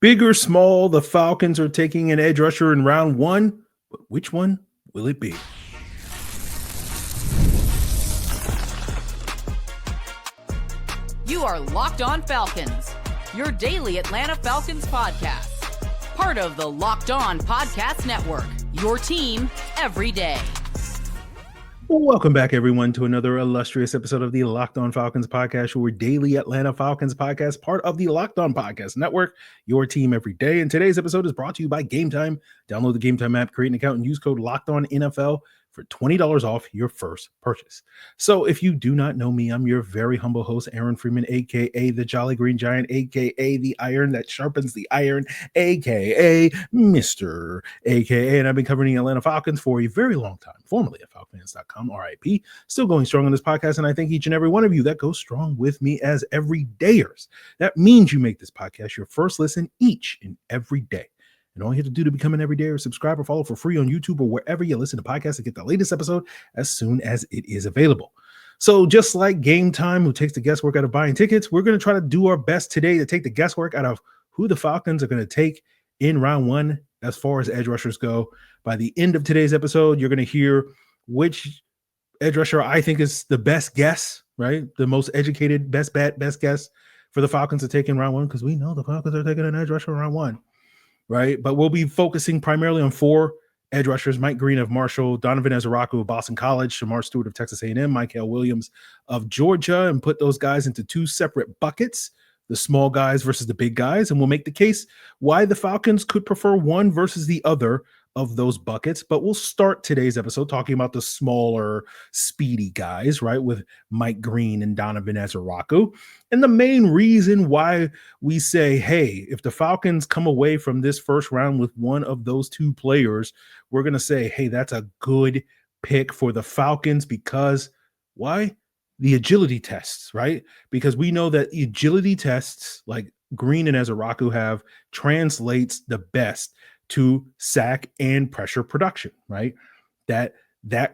Big or small, the Falcons are taking an edge rusher in round one, but which one will it be? You are Locked On Falcons, your daily Atlanta Falcons podcast. Part of the Locked On Podcast Network, your team every day. Welcome back, everyone, to another illustrious episode of the Locked On Falcons podcast, your daily Atlanta Falcons podcast, part of the Locked On Podcast Network, your team every day. And today's episode is brought to you by Game Time. Download the Game Time app, create an account, and use code LOCKEDONNFL for $20 off your first purchase. So if you do not know me, I'm your very humble host, Aaron Freeman, a.k.a. the Jolly Green Giant, a.k.a. the iron that sharpens the iron, a.k.a. Mr. a.k.a. And I've been covering the Atlanta Falcons for a very long time, formerly at falcons.com, RIP. Still going strong on this podcast, and I thank each and every one of you that goes strong with me as everydayers. That means you make this podcast your first listen each and every day. And all you have to do to become an everyday or subscribe or follow for free on YouTube or wherever you listen to podcasts to get the latest episode as soon as it is available. So just like Game Time, who takes the guesswork out of buying tickets, we're going to try to do our best today to take the guesswork out of who the Falcons are going to take in round one as far as edge rushers go. By the end of today's episode, you're going to hear which edge rusher I think is the best guess, right? The most educated, best bet, best guess for the Falcons to take in round one, because we know the Falcons are taking an edge rusher in round one. Right, but we'll be focusing primarily on four edge rushers: Mike Green of Marshall, Donovan Ezeiruaku of Boston College, Shemar Stewart of Texas A&M, Mykel Williams of Georgia, and put those guys into two separate buckets, the small guys versus the big guys, and we'll make the case why the Falcons could prefer one versus the other of those buckets. But we'll start today's episode talking about the smaller, speedy guys, right, with Mike Green and Donovan Ezeiruaku. And the main reason why we say, hey, if the Falcons come away from this first round with one of those two players, we're going to say, hey, that's a good pick for the Falcons. Because why? The agility tests, right? Because we know that agility tests like Green and Ezeiruaku have translates the best to sack and pressure production, right? That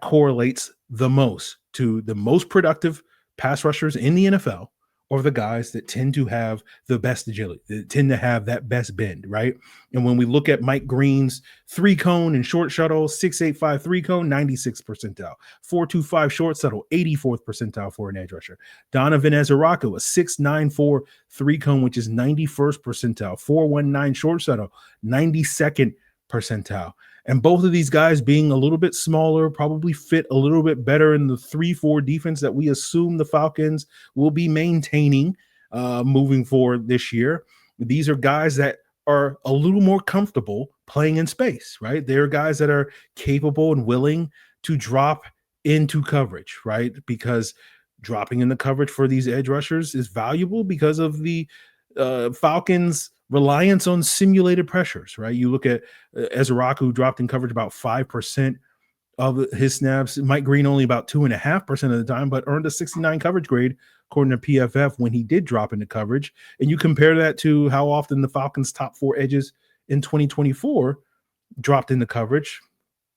correlates the most to the most productive pass rushers in the NFL, or the guys that tend to have the best agility, that tend to have that best bend, right? And when we look at Mike Green's 3-cone and short shuttle, 6.85 3-cone, 96th percentile, 4.25 short shuttle, 84th percentile for an edge rusher. Donovan Ezeiruaku, a 6.94 3-cone, which is 91st percentile, 4.19 short shuttle, 92nd percentile. And both of these guys being a little bit smaller, probably fit a little bit better in the 3-4 defense that we assume the Falcons will be maintaining moving forward this year. These are guys that are a little more comfortable playing in space, right? They're guys that are capable and willing to drop into coverage, right? Because dropping in the coverage for these edge rushers is valuable because of the Falcons' reliance on simulated pressures, right? You look at Ezeiruaku, who dropped in coverage about 5% of his snaps. Mike Green only about 2.5% of the time, but earned a 69 coverage grade according to PFF when he did drop into coverage. And you compare that to how often the Falcons' top four edges in 2024 dropped into coverage.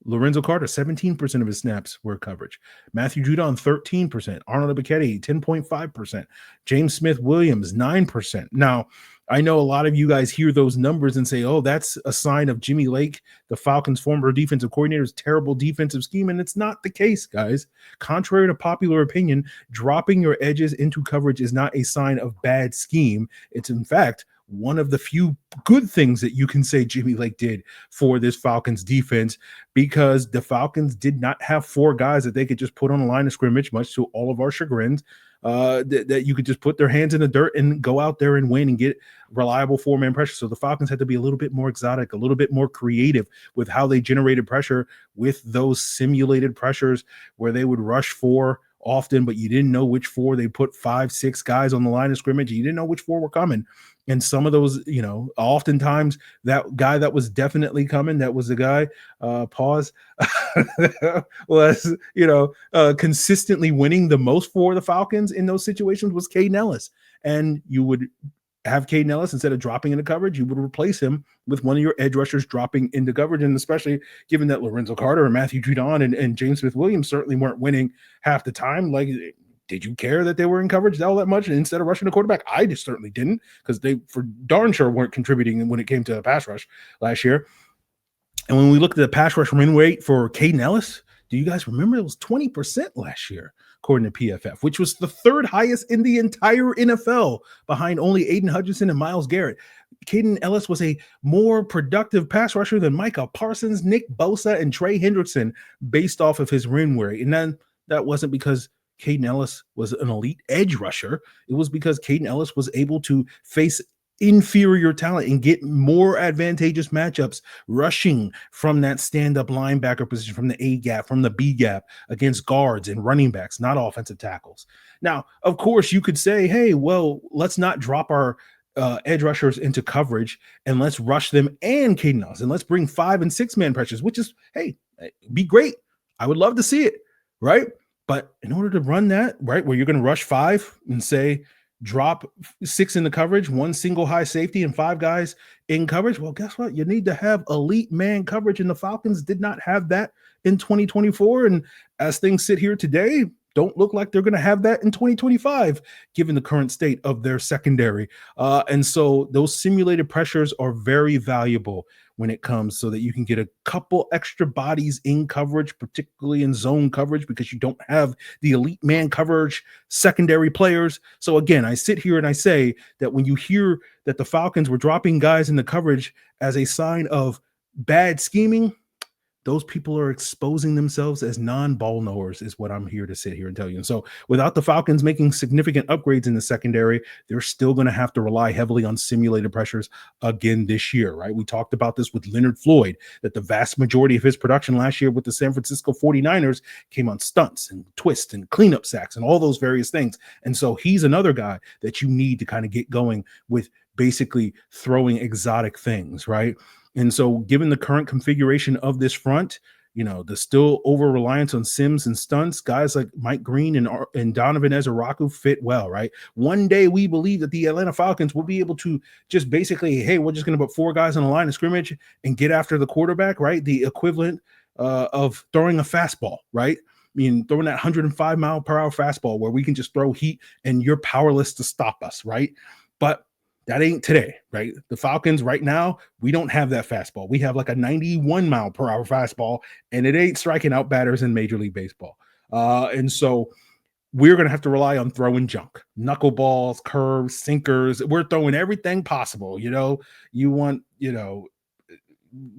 Lorenzo Carter, 17% of his snaps were coverage. Matthew Judon, 13%. Arnold Ebiketie, 10.5%. James Smith-Williams, 9%. Now, I know a lot of you guys hear those numbers and say, oh, that's a sign of Jimmy Lake, the Falcons' former defensive coordinator's terrible defensive scheme. And it's not the case, guys. Contrary to popular opinion, dropping your edges into coverage is not a sign of bad scheme. It's, in fact, one of the few good things that you can say Jimmy Lake did for this Falcons defense, because the Falcons did not have four guys that they could just put on the line of scrimmage, much to all of our chagrins, that you could just put their hands in the dirt and go out there and win and get reliable four-man pressure. So the Falcons had to be a little bit more exotic, a little bit more creative with how they generated pressure with those simulated pressures where they would rush four often, but you didn't know which four. They put 5-6 guys on the line of scrimmage. You didn't know which four were coming. And some of those, oftentimes that guy that was definitely coming, that was the guy, was, consistently winning the most for the Falcons in those situations was Caden Ellis. And you would have Caden Ellis, instead of dropping into coverage, you would replace him with one of your edge rushers dropping into coverage. And especially given that Lorenzo Carter and Matthew Judon and James Smith-Williams certainly weren't winning half the time, like did you care that they were in coverage all that much instead of rushing the quarterback? I just certainly didn't, because they for darn sure weren't contributing when it came to pass rush last year. And when we look at the pass rush win rate for Caden Ellis, do you guys remember it was 20% last year, according to PFF, which was the third highest in the entire NFL, behind only Aiden Hutchinson and Myles Garrett. Caden Ellis was a more productive pass rusher than Micah Parsons, Nick Bosa, and Trey Hendrickson based off of his win rate. And then that wasn't because Caden Ellis was an elite edge rusher. It was because Caden Ellis was able to face inferior talent and get more advantageous matchups rushing from that stand-up linebacker position, from the A gap, from the B gap, against guards and running backs, not offensive tackles. Now, of course, you could say, hey, well, let's not drop our edge rushers into coverage and let's rush them and Caden Ellis, and let's bring 5 and 6 man pressures, which is, hey, be great. I would love to see it, right? But in order to run that, right, where you're going to rush 5 and say, drop 6 in the coverage, 1 single high safety and 5 guys in coverage. Well, guess what? You need to have elite man coverage, and the Falcons did not have that in 2024. And as things sit here today, don't look like they're going to have that in 2025, given the current state of their secondary. And so those simulated pressures are very valuable when it comes, so that you can get a couple extra bodies in coverage, particularly in zone coverage, because you don't have the elite man coverage secondary players. So again, I sit here and I say that when you hear that the Falcons were dropping guys in the coverage as a sign of bad scheming, those people are exposing themselves as non-ball knowers, is what I'm here to sit here and tell you. And so without the Falcons making significant upgrades in the secondary, they're still going to have to rely heavily on simulated pressures again this year, right? We talked about this with Leonard Floyd, that the vast majority of his production last year with the San Francisco 49ers came on stunts and twists and cleanup sacks and all those various things. And so he's another guy that you need to kind of get going with, basically throwing exotic things, right? And so given the current configuration of this front, you know, the still over reliance on sims and stunts, guys like Mike Green and Donovan Ezeiruaku fit well, right? One day we believe that the Atlanta Falcons will be able to just basically, hey, we're just going to put 4 guys on the line of scrimmage and get after the quarterback, right? The equivalent of throwing a fastball, right? I mean, throwing that 105 mile per hour fastball where we can just throw heat and you're powerless to stop us, right? But that ain't today, right? The Falcons right now, we don't have that fastball. We have like a 91 mile per hour fastball, and it ain't striking out batters in Major League Baseball. And so we're going to have to rely on throwing junk, knuckleballs, curves, sinkers. We're throwing everything possible. You know, you want, you know,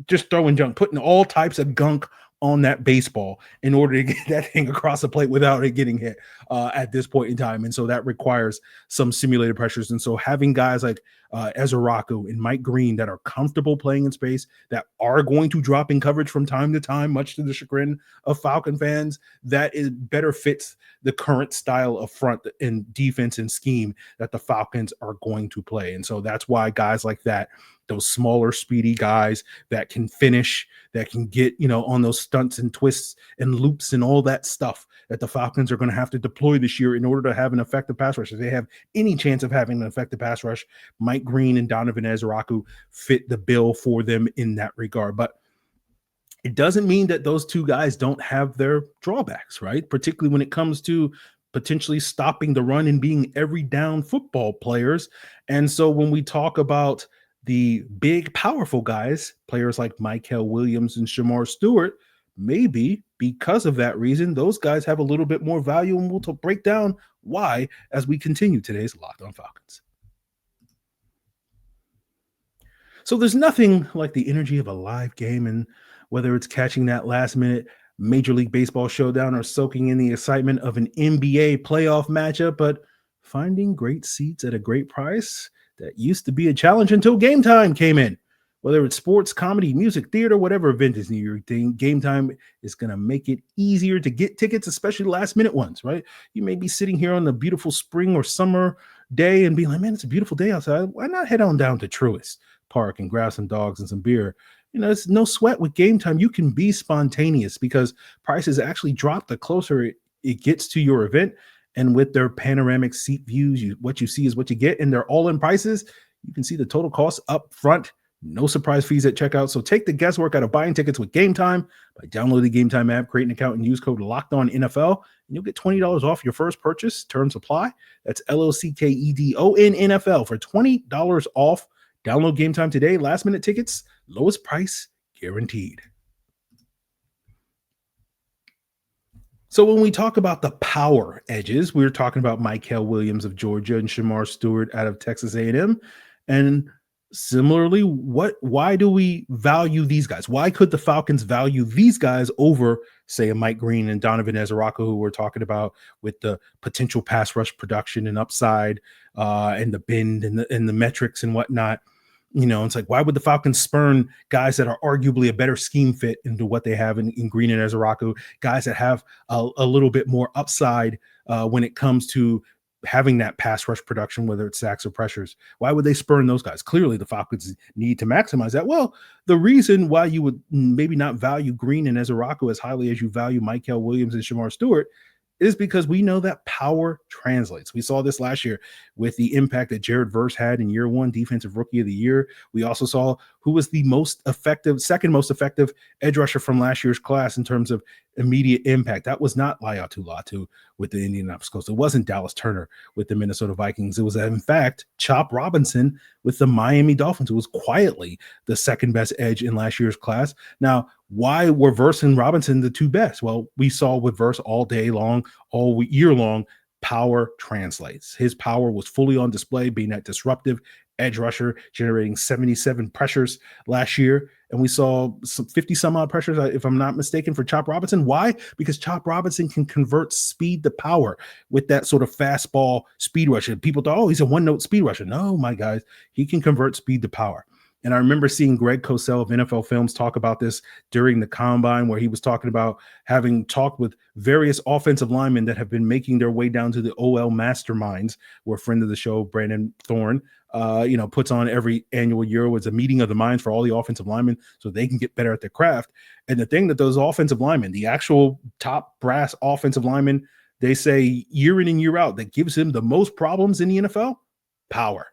just throwing junk, putting all types of gunk on that baseball in order to get that thing across the plate without it getting hit at this point in time. And so that requires some simulated pressures. And so having guys like Ezeiruaku and Mike Green that are comfortable playing in space, that are going to drop in coverage from time to time, much to the chagrin of Falcon fans, that is better fits the current style of front and defense and scheme that the Falcons are going to play. And so that's why guys like that, those smaller, speedy guys that can finish, that can get, you know, on those stunts and twists and loops and all that stuff that the Falcons are going to have to deploy this year in order to have an effective pass rush. If they have any chance of having an effective pass rush, Mike Green and Donovan Ezeiruaku fit the bill for them in that regard. But it doesn't mean that those two guys don't have their drawbacks, right? Particularly when it comes to potentially stopping the run and being every down football players. And so when we talk about the big, powerful guys, players like Mykel Williams and Shemar Stewart, maybe because of that reason, those guys have a little bit more value, and we'll break down why as we continue today's Locked On Falcons. So there's nothing like the energy of a live game, and whether it's catching that last-minute Major League Baseball showdown or soaking in the excitement of an NBA playoff matchup, but finding great seats at a great price, that used to be a challenge until Game Time came in. Whether it's sports, comedy, music, theater, whatever event is near your thing, Game Time is going to make it easier to get tickets, especially last-minute ones, right? You may be sitting here on a beautiful spring or summer day and be like, man, it's a beautiful day outside. Why not head on down to Truist Park and grab some dogs and some beer? You know, it's no sweat with Game Time. You can be spontaneous because prices actually drop the closer it gets to your event. And with their panoramic seat views, what you see is what you get, and they're all in prices. You can see the total cost up front No surprise fees at checkout. So take the guesswork out of buying tickets with Game Time by downloading the Game Time app, create an account, and use code LOCKEDONNFL, and you'll get $20 off your first purchase. Terms apply. That's LOCKEDONNFL for $20 off. Download Game Time today. Last minute tickets, lowest price guaranteed. So when we talk about the power edges, we were talking about Mykel Williams of Georgia and Shemar Stewart out of Texas A&M. And similarly, why do we value these guys? Why could the Falcons value these guys over, say, a Mike Green and Donovan Ezeiruaku, who we're talking about with the potential pass rush production and upside and the bend and the metrics and whatnot? It's like, why would the Falcons spurn guys that are arguably a better scheme fit into what they have in Green and Ezeiruaku, guys that have a little bit more upside when it comes to having that pass rush production, whether it's sacks or pressures? Why would they spurn those guys? Clearly, the Falcons need to maximize that. Well, the reason why you would maybe not value Green and Ezeiruaku as highly as you value Mykel Williams and Shemar Stewart is because we know that power translates. We saw this last year with the impact that Jared Verse had in year one, defensive rookie of the year. We also saw who was the second most effective edge rusher from last year's class in terms of immediate impact. That was not Laiatu Latu with the Indianapolis Colts. It wasn't Dallas Turner with the Minnesota Vikings. It was, in fact, Chop Robinson with the Miami Dolphins, who was quietly the second best edge in last year's class. Now, why were Verse and Robinson the two best? Well, we saw with Verse all day long, all year long, power translates. His power was fully on display, being that disruptive edge rusher, generating 77 pressures last year. And we saw some 50 some odd pressures, if I'm not mistaken, for Chop Robinson. Why? Because Chop Robinson can convert speed to power with that sort of fastball speed rusher. People thought, oh, he's a one-note speed rusher. No, my guys, he can convert speed to power. And I remember seeing Greg Cosell of NFL Films talk about this during the combine, where he was talking about having talked with various offensive linemen that have been making their way down to the OL masterminds, where a friend of the show, Brandon Thorne, puts on every annual year. Was a meeting of the minds for all the offensive linemen so they can get better at their craft. And the thing that those offensive linemen, the actual top brass offensive linemen, they say year in and year out, that gives him the most problems in the NFL, power.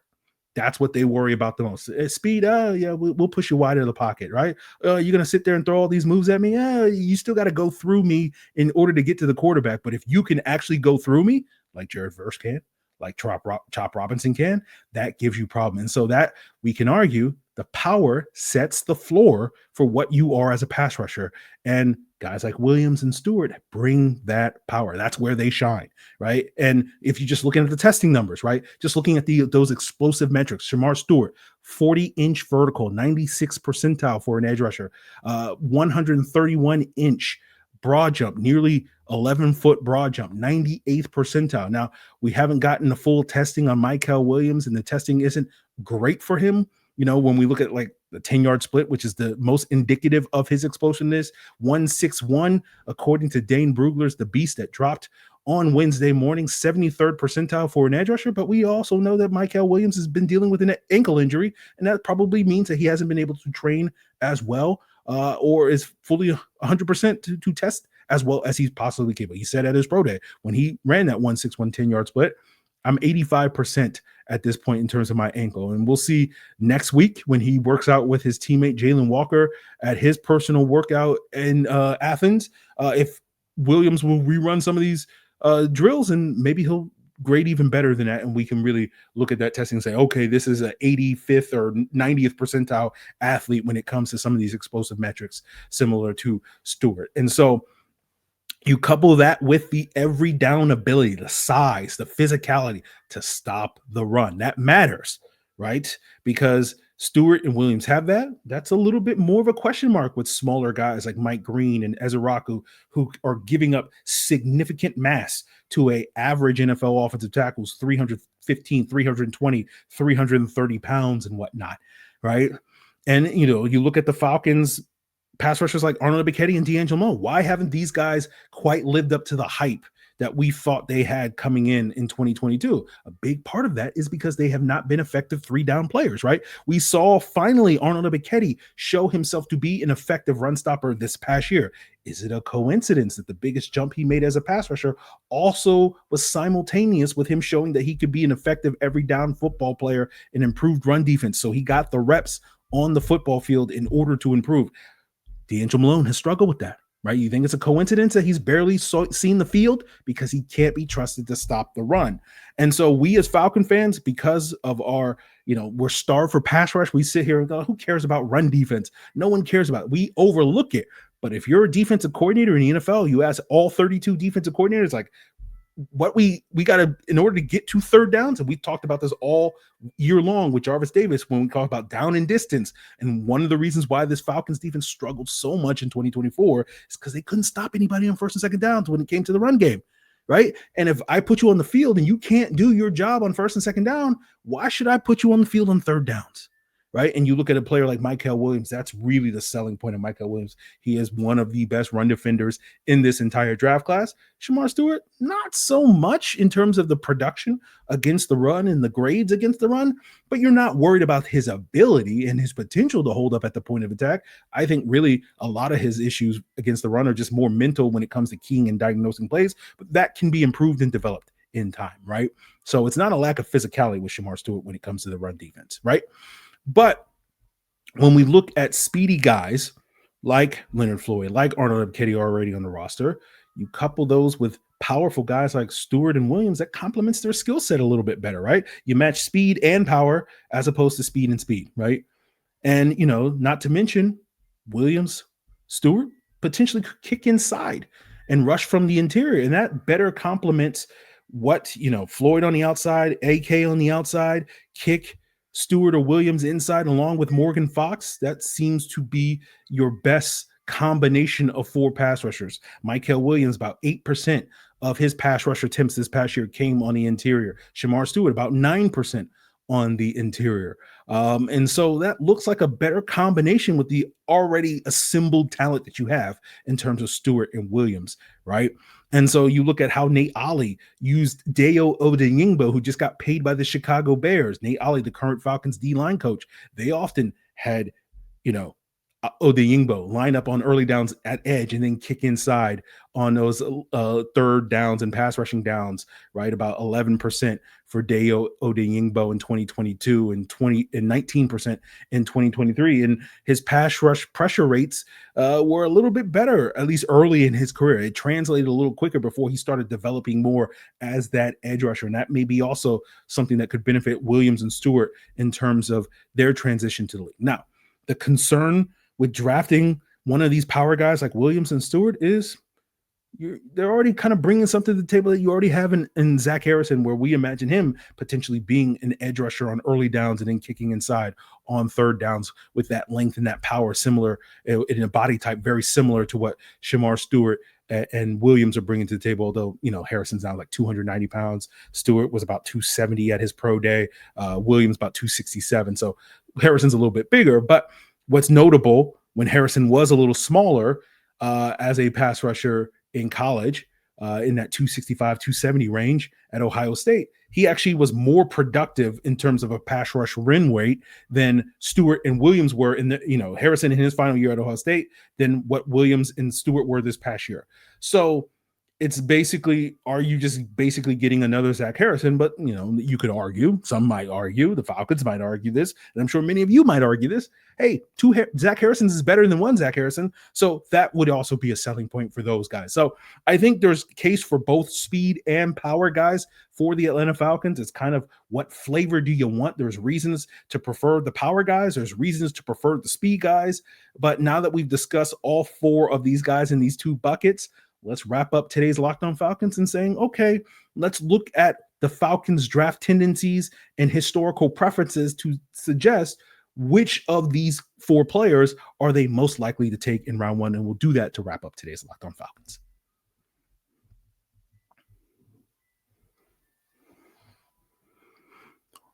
That's what they worry about the most. Speed, we'll push you wide of the pocket, right? You're going to sit there and throw all these moves at me? You still got to go through me in order to get to the quarterback. But if you can actually go through me, like Jared Verse can, like Chop Robinson can, that gives you problem. And so that we can argue the power sets the floor for what you are as a pass rusher. And guys like Williams and Stewart bring that power. That's where they shine, right? And if you're just looking at the testing numbers, right? Just looking at those explosive metrics, Shemar Stewart, 40-inch vertical, 96th percentile for an edge rusher, 131-inch broad jump, nearly 11-foot broad jump, 98th percentile. Now, we haven't gotten the full testing on Mykel Williams, and the testing isn't great for him. When we look at like the 10-yard split, which is the most indicative of his explosiveness, 161, according to Dane Brugler's The Beast that dropped on Wednesday morning, 73rd percentile for an edge rusher. But we also know that Mykel Williams has been dealing with an ankle injury, and that probably means that he hasn't been able to train as well or is fully 100% to test as well as he's possibly capable. He said at his pro day when he ran that 161 10-yard split, I'm 85% at this point in terms of my ankle. And we'll see next week when he works out with his teammate Jalen Walker at his personal workout in Athens, if Williams will rerun some of these drills, and maybe he'll grade even better than that. And we can really look at that testing and say, okay, this is an 85th or 90th percentile athlete when it comes to some of these explosive metrics similar to Stewart. And so you couple that with the every down ability, the size, the physicality to stop the run. That matters, right? Because Stewart and Williams have that. That's a little bit more of a question mark with smaller guys like Mike Green and Ezeiruaku, who are giving up significant mass to a average NFL offensive tackles, 315, 320, 330 pounds and whatnot, right? And, you look at the Falcons pass rushers like Arnold Ebiketie and D'Angelo Moe. Why haven't these guys quite lived up to the hype that we thought they had coming in 2022? A big part of that is because they have not been effective 3-down players, right? We saw finally Arnold Ebiketie show himself to be an effective run stopper this past year. Is it a coincidence that the biggest jump he made as a pass rusher also was simultaneous with him showing that he could be an effective every down football player and improved run defense? So he got the reps on the football field in order to improve. D'Angelo Malone has struggled with that, right? You think it's a coincidence that he's barely seen the field? Because he can't be trusted to stop the run. And so we as Falcon fans, because of our, we're starved for pass rush, we sit here and go, who cares about run defense? No one cares about it. We overlook it. But if you're a defensive coordinator in the NFL, you ask all 32 defensive coordinators, like, what we got to, in order to get to third downs, and we've talked about this all year long with Jarvis Davis when we talk about down and distance. And one of the reasons why this Falcons defense struggled so much in 2024 is because they couldn't stop anybody on first and second downs when it came to the run game, right? And if I put you on the field and you can't do your job on first and second down, why should I put you on the field on third downs? Right. And you look at a player like Mykel Williams, that's really the selling point of Mykel Williams. He is one of the best run defenders in this entire draft class. Shemar Stewart, not so much in terms of the production against the run and the grades against the run, but you're not worried about his ability and his potential to hold up at the point of attack. I think really a lot of his issues against the run are just more mental when it comes to keying and diagnosing plays, but that can be improved and developed in time, right? So it's not a lack of physicality with Shemar Stewart when it comes to the run defense, right? But when we look at speedy guys like Leonard Floyd, like Arnold Ebiketie already on the roster, you couple those with powerful guys like Stewart and Williams, that complements their skill set a little bit better, right? You match speed and power as opposed to speed and speed, right? And, not to mention Williams, Stewart potentially could kick inside and rush from the interior. And that better complements what, Floyd on the outside, AK on the outside, kick Stewart or Williams inside along with Morgan Fox. That seems to be your best combination of four pass rushers. Mykel Williams, about 8% of his pass rush attempts this past year came on the interior. Shemar Stewart, about 9% on the interior. And so that looks like a better combination with the already assembled talent that you have in terms of Stewart and Williams, right? And so you look at how Nate Ollie used Dayo Odeyingbo, who just got paid by the Chicago Bears. Nate Ollie, the current Falcons D-line coach, they often had, Odeyingbo line up on early downs at edge and then kick inside on those third downs and pass rushing downs, right? About 11% for Dayo Odeyingbo in 2022 and 19% in 2023. And his pass rush pressure rates were a little bit better, at least early in his career. It translated a little quicker before he started developing more as that edge rusher. And that may be also something that could benefit Williams and Stewart in terms of their transition to the league. Now, the concern with drafting one of these power guys like Williams and Stewart is they're already kind of bringing something to the table that you already have in Zach Harrison, where we imagine him potentially being an edge rusher on early downs and then kicking inside on third downs with that length and that power similar in a body type, very similar to what Shemar Stewart and Williams are bringing to the table. Although, Harrison's now like 290 pounds. Stewart was about 270 at his pro day. Williams about 267. So Harrison's a little bit bigger, but what's notable, when Harrison was a little smaller as a pass rusher in college, in that 265, 270 range at Ohio State, he actually was more productive in terms of a pass rush win rate than Stewart and Williams were in the, Harrison in his final year at Ohio State than what Williams and Stewart were this past year. So it's basically, are you just basically getting another Zach Harrison? But, you could argue, some might argue, the Falcons might argue this, and I'm sure many of you might argue this. Hey, two Zach Harrisons is better than one Zach Harrison. So that would also be a selling point for those guys. So I think there's case for both speed and power guys for the Atlanta Falcons. It's kind of what flavor do you want? There's reasons to prefer the power guys. There's reasons to prefer the speed guys. But now that we've discussed all four of these guys in these two buckets, let's wrap up today's Locked On Falcons and saying, okay, let's look at the Falcons draft tendencies and historical preferences to suggest which of these four players are they most likely to take in round one. And we'll do that to wrap up today's Locked On Falcons.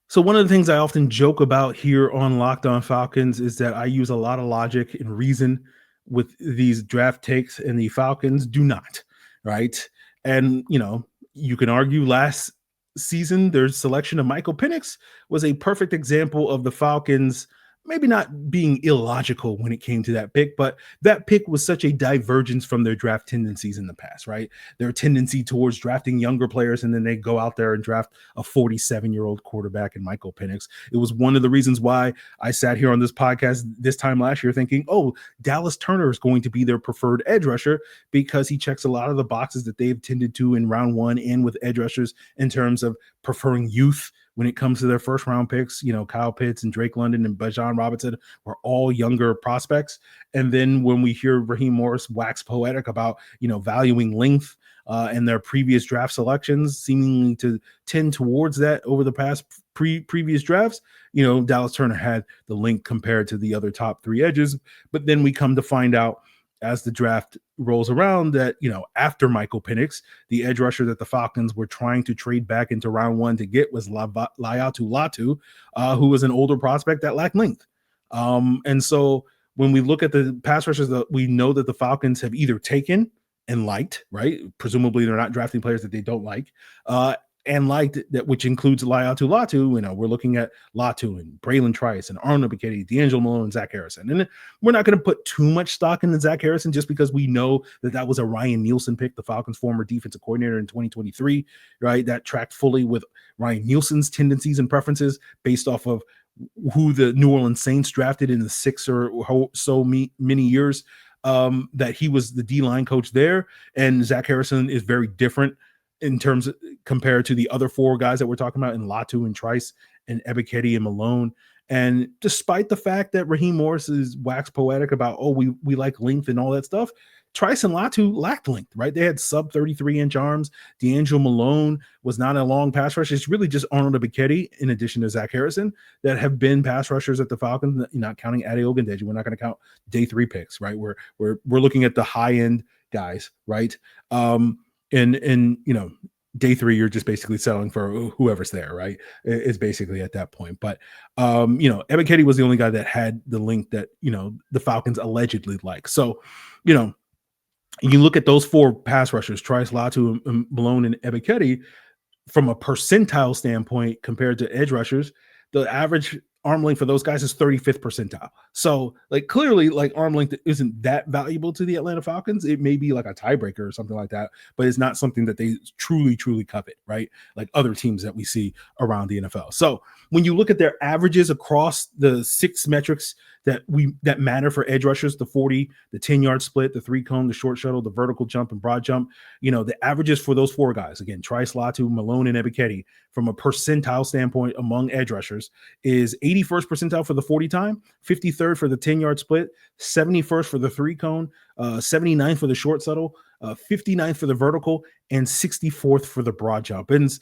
So one of the things I often joke about here on Locked On Falcons is that I use a lot of logic and reason with these draft takes, and the Falcons do not, right? And, you can argue last season, their selection of Michael Penix was a perfect example of the Falcons maybe not being illogical when it came to that pick, but that pick was such a divergence from their draft tendencies in the past, right? Their tendency towards drafting younger players, and then they go out there and draft a 47-year-old quarterback in Mykel Penix. It was one of the reasons why I sat here on this podcast this time last year thinking, oh, Dallas Turner is going to be their preferred edge rusher because he checks a lot of the boxes that they've tended to in round one and with edge rushers in terms of preferring youth when it comes to their first round picks. Kyle Pitts and Drake London and Bijan Robinson were all younger prospects. And then when we hear Raheem Morris wax poetic about, valuing length and their previous draft selections seemingly to tend towards that over the past previous drafts, Dallas Turner had the length compared to the other top three edges. But then we come to find out as the draft rolls around that, after Mykel Penix, the edge rusher that the Falcons were trying to trade back into round one to get was Laiatu Latu, who was an older prospect that lacked length. And so when we look at the pass rushers, we know that the Falcons have either taken and liked, right? Presumably they're not drafting players that they don't like, and liked that, which includes Laiatu Latu. We're looking at Latu and Braylon Trice and Arnold Ebiketie, D'Angelo Malone, and Zach Harrison. And we're not going to put too much stock in Zach Harrison just because we know that was a Ryan Nielsen pick, the Falcons' former defensive coordinator in 2023, right? That tracked fully with Ryan Nielsen's tendencies and preferences based off of who the New Orleans Saints drafted in the 6 or so many years that he was the D-line coach there. And Zach Harrison is very different in terms of compared to the other four guys that we're talking about in Latu and Trice and Ebiketie and Malone. And despite the fact that Raheem Morris is wax poetic about, we like length and all that stuff, Trice and Latu lacked length, right? They had sub 33-inch arms. D'Angelo Malone was not a long pass rusher. It's really just Arnold Ebiketie, in addition to Zach Harrison, that have been pass rushers at the Falcons, not counting Ade Ogundeji. We're not going to count day 3 picks, right? We're looking at the high-end guys, right? And day 3, you're just basically selling for whoever's there, right? Is basically at that point. But, Ebiketie was the only guy that had the link that, the Falcons allegedly like. So, you look at those 4 pass rushers, Trice, Latu, Malone, and Ebiketie, from a percentile standpoint compared to edge rushers, the average arm length for those guys is 35th percentile. So clearly arm length isn't that valuable to the Atlanta Falcons. It may be like a tiebreaker or something like that, but it's not something that they truly, truly covet, right? Like other teams that we see around the NFL. So when you look at their averages across the 6 metrics that matter for edge rushers, the 40, the 10-yard split, the 3-cone, the short shuttle, the vertical jump, and broad jump, the averages for those 4 guys, again, Trice, Latu, Malone, and Ebiketie, from a percentile standpoint among edge rushers, is 81st percentile for the 40 time, 53rd for the 10-yard split, 71st for the 3-cone, 79th for the short shuttle, 59th for the vertical, and 64th for the broad jump. And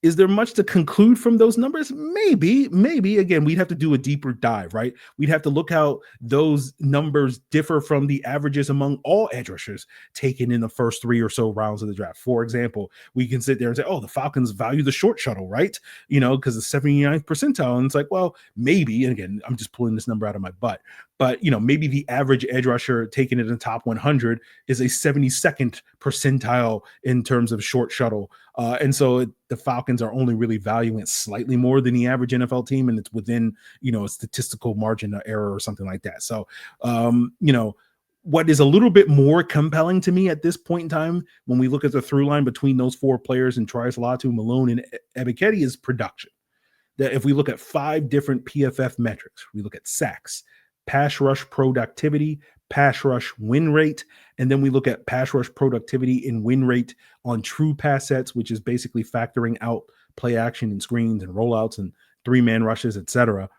is there much to conclude from those numbers? Maybe. Again, we'd have to do a deeper dive, right? We'd have to look how those numbers differ from the averages among all edge rushers taken in the first 3 or so rounds of the draft. For example, we can sit there and say, the Falcons value the short shuttle, right? Because the 79th percentile. And it's like, well, maybe, and again, I'm just pulling this number out of my butt, but maybe the average edge rusher taken in the top 100 is a 72nd percentile in terms of short shuttle. And so the Falcons are only really valuing it slightly more than the average NFL team, and it's within, a statistical margin of error or something like that. So, what is a little bit more compelling to me at this point in time, when we look at the through line between those 4 players and Trice, Latu, Malone, and Ebiketie, is production. That if we look at 5 different PFF metrics, we look at sacks, pass rush productivity, pass rush win rate, and then we look at pass rush productivity and win rate on true pass sets, which is basically factoring out play action and screens and rollouts and 3-man rushes, etc.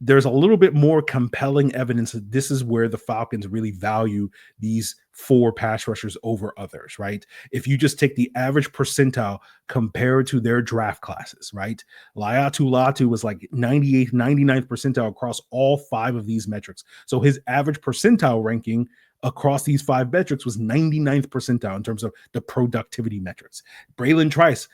There's a little bit more compelling evidence that this is where the Falcons really value these 4 pass rushers over others, right? If you just take the average percentile compared to their draft classes, right? Laiatu Latu was like 98th, 99th percentile across all 5 of these metrics. So his average percentile ranking across these 5 metrics was 99th percentile in terms of the productivity metrics. Braylon Trice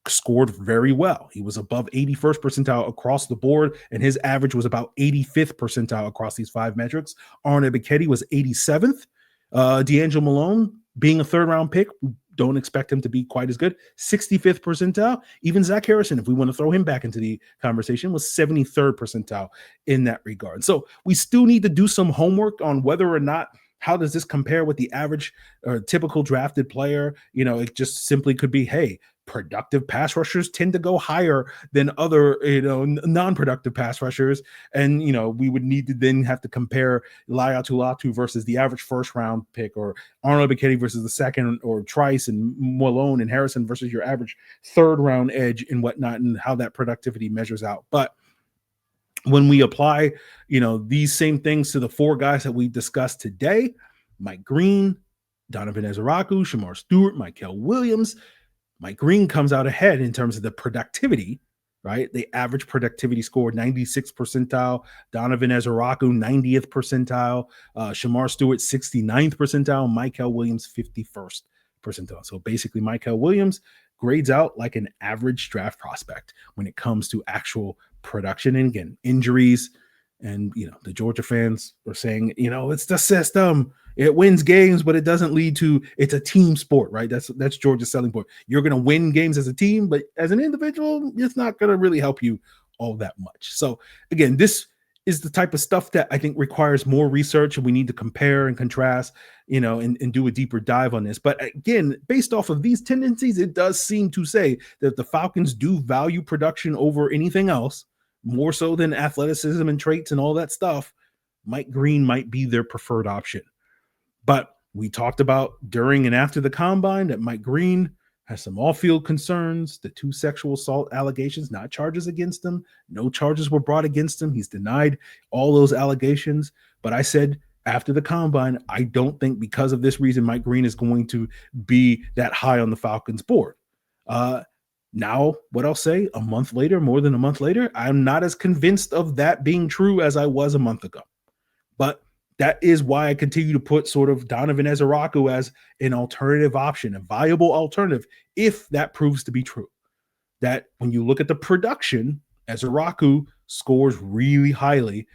scored very well. He was above 81st percentile across the board, and his average was about 85th percentile across these 5 metrics. Arnold Ebiketie was 87th. D'Angelo Malone, being a 3rd-round pick, don't expect him to be quite as good. 65th percentile. Even Zach Harrison, if we want to throw him back into the conversation, was 73rd percentile in that regard. So we still need to do some homework on whether or not, how does this compare with the average or typical drafted player? It just simply could be, hey, productive pass rushers tend to go higher than other, non-productive pass rushers. And, we would need to then have to compare Laiatu versus the average first round pick, or Arnold Ebiketie versus the second, or Trice and Malone and Harrison versus your average third round edge and whatnot, and how that productivity measures out. But when we apply, these same things to the four guys that we discussed today, Mike Green, Donovan Ezeiruaku, Shemar Stewart, Mykel Williams, Mike Green comes out ahead in terms of the productivity, right? The average productivity score, 96th percentile. Donovan Ezeiruaku, 90th percentile. Shemar Stewart, 69th percentile. Mykel Williams, 51st percentile. So basically, Mykel Williams grades out like an average draft prospect when it comes to actual production. And again, injuries. And, the Georgia fans are saying, it's the system. It wins games, but it doesn't lead to, it's a team sport, right? That's Georgia's selling point. You're going to win games as a team, but as an individual, it's not going to really help you all that much. So again, this is the type of stuff that I think requires more research, and we need to compare and contrast, and do a deeper dive on this. But again, based off of these tendencies, it does seem to say that the Falcons do value production over anything else, more so than athleticism and traits and all that stuff. Mike Green might be their preferred option. But we talked about during and after the combine that Mike Green has some off-field concerns, the 2 sexual assault allegations, not charges against him. No charges were brought against him. He's denied all those allegations. But I said after the combine, I don't think because of this reason Mike Green is going to be that high on the Falcons board. Now, what I'll say, a month later, more than a month later, I'm not as convinced of that being true as I was a month ago. But that is why I continue to put sort of Donovan Ezeiruaku as an alternative option, a viable alternative, if that proves to be true. That when you look at the production, Ezeiruaku scores really highly,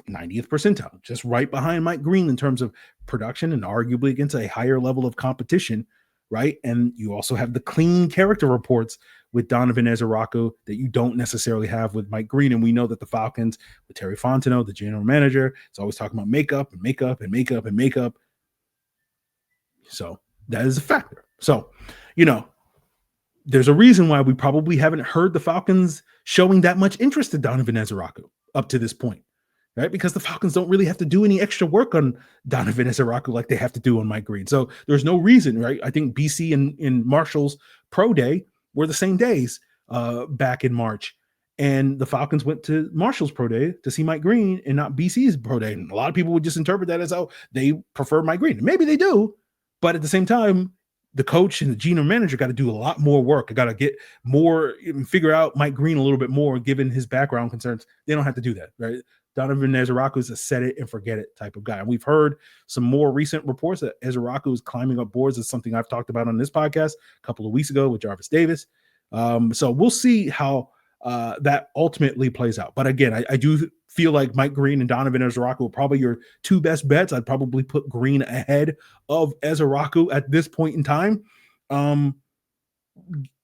90th percentile, just right behind Mike Green in terms of production, and arguably against a higher level of competition, right? And you also have the clean character reports with Donovan Ezeiruaku that you don't necessarily have with Mike Green. And we know that the Falcons, with Terry Fontenot, the general manager, is always talking about makeup and makeup and makeup and makeup. So that is a factor. So, there's a reason why we probably haven't heard the Falcons showing that much interest in Donovan Ezeiruaku up to this point, right? Because the Falcons don't really have to do any extra work on Donovan Ezeiruaku like they have to do on Mike Green. So there's no reason, right? I think BC and Marshall's pro day were the same days back in March. And the Falcons went to Marshall's pro day to see Mike Green and not BC's pro day. And a lot of people would just interpret that as, oh, they prefer Mike Green. Maybe they do, but at the same time, the coach and the general manager got to do a lot more work. I got to get more, figure out Mike Green a little bit more, given his background concerns. They don't have to do that, right? Donovan Ezeiruaku is a set it and forget it type of guy. And we've heard some more recent reports that Ezeiruaku is climbing up boards. It's something I've talked about on this podcast a couple of weeks ago with Jarvis Davis. So we'll see how that ultimately plays out. But again, I do feel like Mike Green and Donovan Ezeiruaku are probably your 2 best bets. I'd probably put Green ahead of Ezeiruaku at this point in time.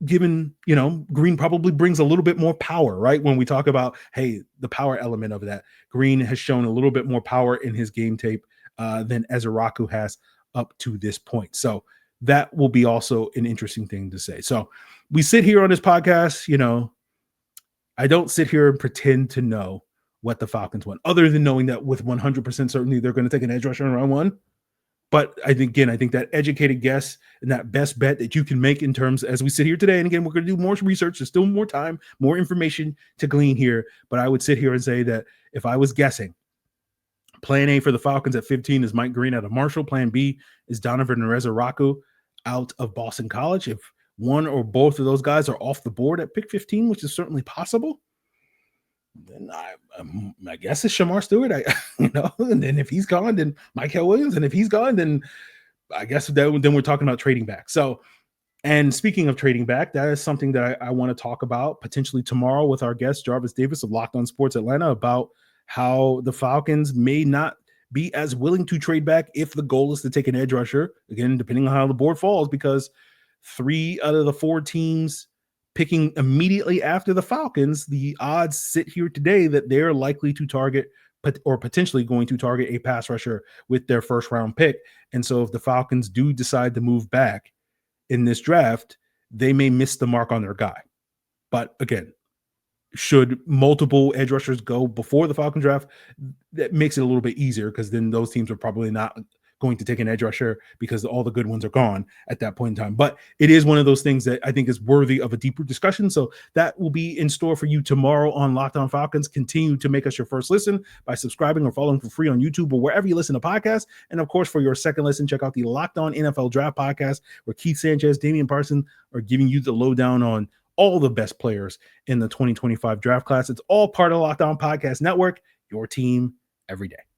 Given, Green probably brings a little bit more power, right? When we talk about, hey, the power element of that, Green has shown a little bit more power in his game tape than Ezeiruaku has up to this point. So that will be also an interesting thing to say. So we sit here on this podcast, I don't sit here and pretend to know what the Falcons want, other than knowing that with 100% certainty they're going to take an edge rusher in round 1. But I think that educated guess and that best bet that you can make in terms, as we sit here today, and again, we're going to do more research. There's still more time, more information to glean here. But I would sit here and say that if I was guessing, plan A for the Falcons at 15 is Mike Green out of Marshall. Plan B is Donovan Ezeiruaku out of Boston College. If one or both of those guys are off the board at pick 15, which is certainly possible, then I guess it's Shemar Stewart, and then if he's gone, then Mykel Williams, and if he's gone, then I guess then we're talking about trading back. So, and speaking of trading back, that is something that I want to talk about potentially tomorrow with our guest Jarvis Davis of Locked On Sports Atlanta about how the Falcons may not be as willing to trade back if the goal is to take an edge rusher, again, depending on how the board falls, because 3 out of the 4 teams picking immediately after the Falcons, the odds sit here today that they're likely to target or potentially going to target a pass rusher with their first round pick. And so if the Falcons do decide to move back in this draft, they may miss the mark on their guy. But again, should multiple edge rushers go before the Falcon draft, that makes it a little bit easier because then those teams are probably not going to take an edge rusher because all the good ones are gone at that point in time. But it is one of those things that I think is worthy of a deeper discussion. So that will be in store for you tomorrow on Locked On Falcons. Continue to make us your first listen by subscribing or following for free on YouTube or wherever you listen to podcasts. And of course, for your second listen, check out the Locked On NFL Draft podcast, where Keith Sanchez, Damian Parson are giving you the lowdown on all the best players in the 2025 draft class. It's all part of Locked On Podcast Network, your team every day.